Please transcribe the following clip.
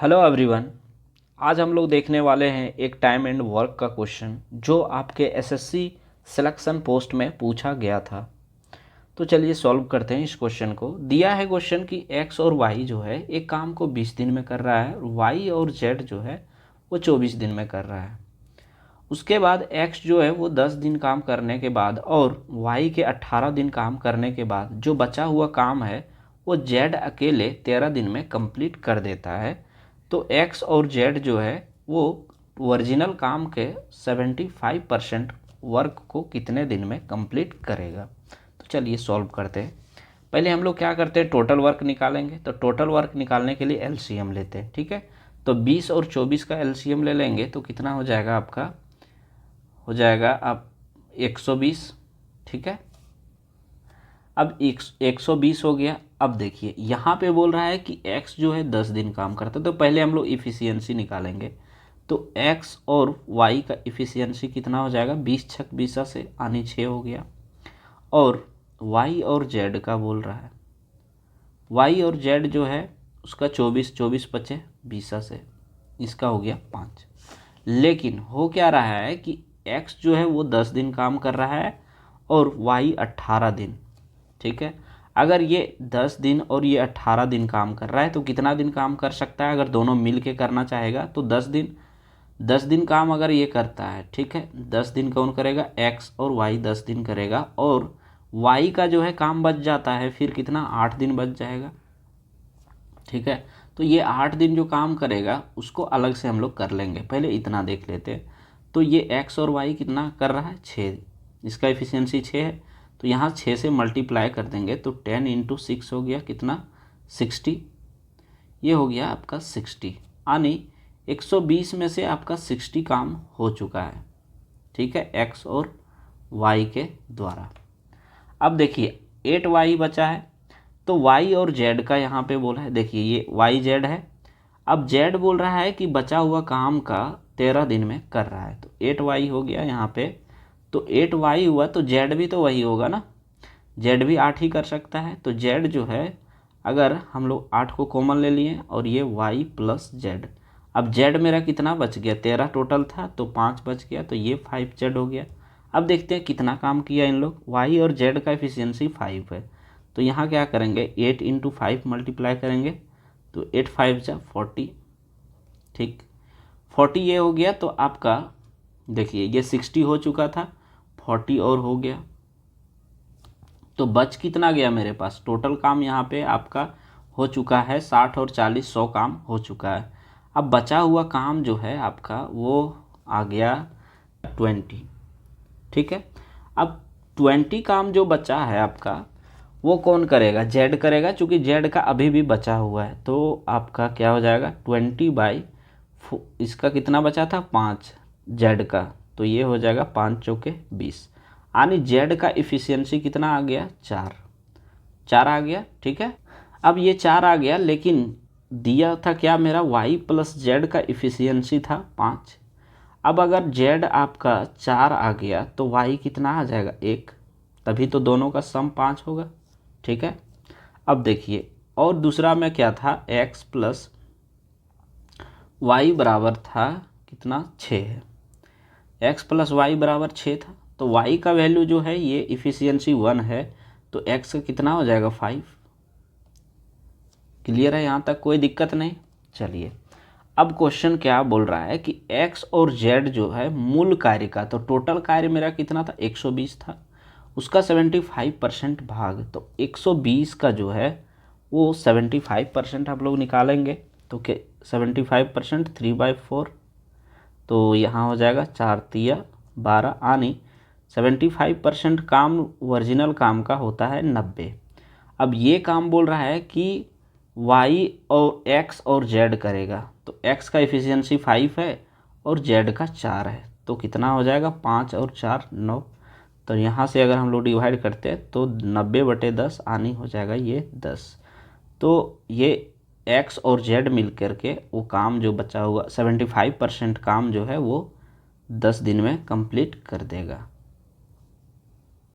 Hello everyone. आज हम लोग देखने वाले हैं एक टाइम एंड वर्क का क्वेश्चन जो आपके एसएससी सिलेक्शन पोस्ट में पूछा गया था। तो चलिए सॉल्व करते हैं इस क्वेश्चन को। दिया है क्वेश्चन कि एक्स और वाई जो है एक काम को 20 दिन में कर रहा है और वाई और जेड जो है वो 24 दिन में कर रहा है। उसके बाद एक्स जो है वो 10 दिन काम करने के बाद और वाई के 18 दिन काम करने के बाद जो बचा हुआ काम है वो जेड अकेले 13 दिन में कंप्लीट कर देता है। तो एक्स और जेड जो है वो ओरिजिनल काम के 75% वर्क को कितने दिन में कंप्लीट करेगा। तो चलिए सॉल्व करते हैं। पहले हम लोग क्या करते हैं, टोटल वर्क निकालेंगे। तो टोटल वर्क निकालने के लिए एलसीएम लेते हैं, ठीक है। तो 20 और 24 का एलसीएम ले लेंगे तो कितना हो जाएगा आपका, हो जाएगा अब 120, ठीक है। अब 120 हो गया। अब देखिए यहाँ पे बोल रहा है कि x जो है 10 दिन काम करता है, तो पहले हम लोग इफ़िशियंसी निकालेंगे। तो x और y का इफ़िशियंसी कितना हो जाएगा, 20 छक 20 से आनी 6 हो गया। और y और z का बोल रहा है, y और z जो है उसका 24 24 बचे 20 से, इसका हो गया 5। लेकिन हो क्या रहा है कि x जो है वो 10 दिन काम कर रहा है और y 18 दिन, ठीक है। अगर ये 10 दिन और ये 18 दिन काम कर रहा है तो कितना दिन काम कर सकता है, अगर दोनों मिल के करना चाहेगा तो 10 दिन काम अगर ये करता है, ठीक है। 10 दिन कौन करेगा, x और y 10 दिन करेगा और y का जो है काम बच जाता है, फिर कितना 8 दिन बच जाएगा, ठीक है। तो ये 8 दिन जो काम करेगा उसको अलग से हम लोग कर लेंगे, पहले इतना देख लेते हैं। तो ये x और y कितना कर रहा है, 6, इसका एफिशिएंसी 6 है। तो यहाँ 6 से मल्टीप्लाई कर देंगे तो 10 इंटू 6 हो गया कितना, 60। ये हो गया आपका 60, यानी 120 में से आपका 60 काम हो चुका है, ठीक है, x और y के द्वारा। अब देखिए 8y बचा है, तो y और z का यहाँ पे बोला है, देखिए ये y z है। अब z बोल रहा है कि बचा हुआ काम का 13 दिन में कर रहा है, तो 8y हो गया यहाँ पे। तो 8y हुआ तो z भी तो वही होगा ना, z भी 8 ही कर सकता है। तो z जो है, अगर हम लोग 8 को कॉमन ले लिए और ये y प्लस z, अब z मेरा कितना बच गया, 13 टोटल था तो 5 बच गया, तो ये 5z हो गया। अब देखते हैं कितना काम किया इन लोग, y और z का एफिशिएंसी 5 है। तो यहाँ क्या करेंगे, 8 इंटू 5 मल्टीप्लाई करेंगे तो 8 5 जा 40, ठीक, 40 ये हो गया। तो आपका देखिए ये 60 हो चुका था, 40 और हो गया, तो बच कितना गया मेरे पास, टोटल काम यहाँ पे आपका हो चुका है 60 और 40, 100 काम हो चुका है। अब बचा हुआ काम जो है आपका वो आ गया 20, ठीक है। अब 20 काम जो बचा है आपका वो कौन करेगा, जेड करेगा, चूँकि जेड का अभी भी बचा हुआ है। तो आपका क्या हो जाएगा 20/, इसका कितना बचा था 5 जेड का, तो ये हो जाएगा 5 चौके 20, यानी जेड का इफ़िशियंसी कितना आ गया, 4 आ गया, ठीक है। अब ये 4 आ गया, लेकिन दिया था क्या मेरा, y प्लस जेड का इफ़िशियंसी था 5। अब अगर z आपका 4 आ गया तो y कितना आ जाएगा, 1, तभी तो दोनों का सम 5 होगा, ठीक है। अब देखिए और दूसरा में क्या था, x प्लस वाई बराबर था कितना, 6 है, x प्लस वाई बराबर 6 था। तो y का वैल्यू जो है ये इफ़िशियंसी 1 है, तो x का कितना हो जाएगा 5। क्लियर है, यहाँ तक कोई दिक्कत नहीं। चलिए अब क्वेश्चन क्या बोल रहा है कि x और z जो है मूल कार्य का, तो टोटल कार्य मेरा कितना था 120 था, उसका 75% भाग, तो 120 का जो है वो 75% आप लोग निकालेंगे। तो क्या 75% 3/4, तो यहाँ हो जाएगा 4 तिया 12, यानी 75% काम ओरिजिनल काम का होता है 90। अब ये काम बोल रहा है कि y और x और z करेगा, तो x का एफिशिएंसी 5 है और z का 4 है, तो कितना हो जाएगा 5 और 4 9। तो यहाँ से अगर हम लोग डिवाइड करते हैं तो 90/10 आनी हो जाएगा ये 10। तो ये x और z मिल करके वो काम जो बचा हुआ 75% काम जो है वो 10 दिन में कंप्लीट कर देगा।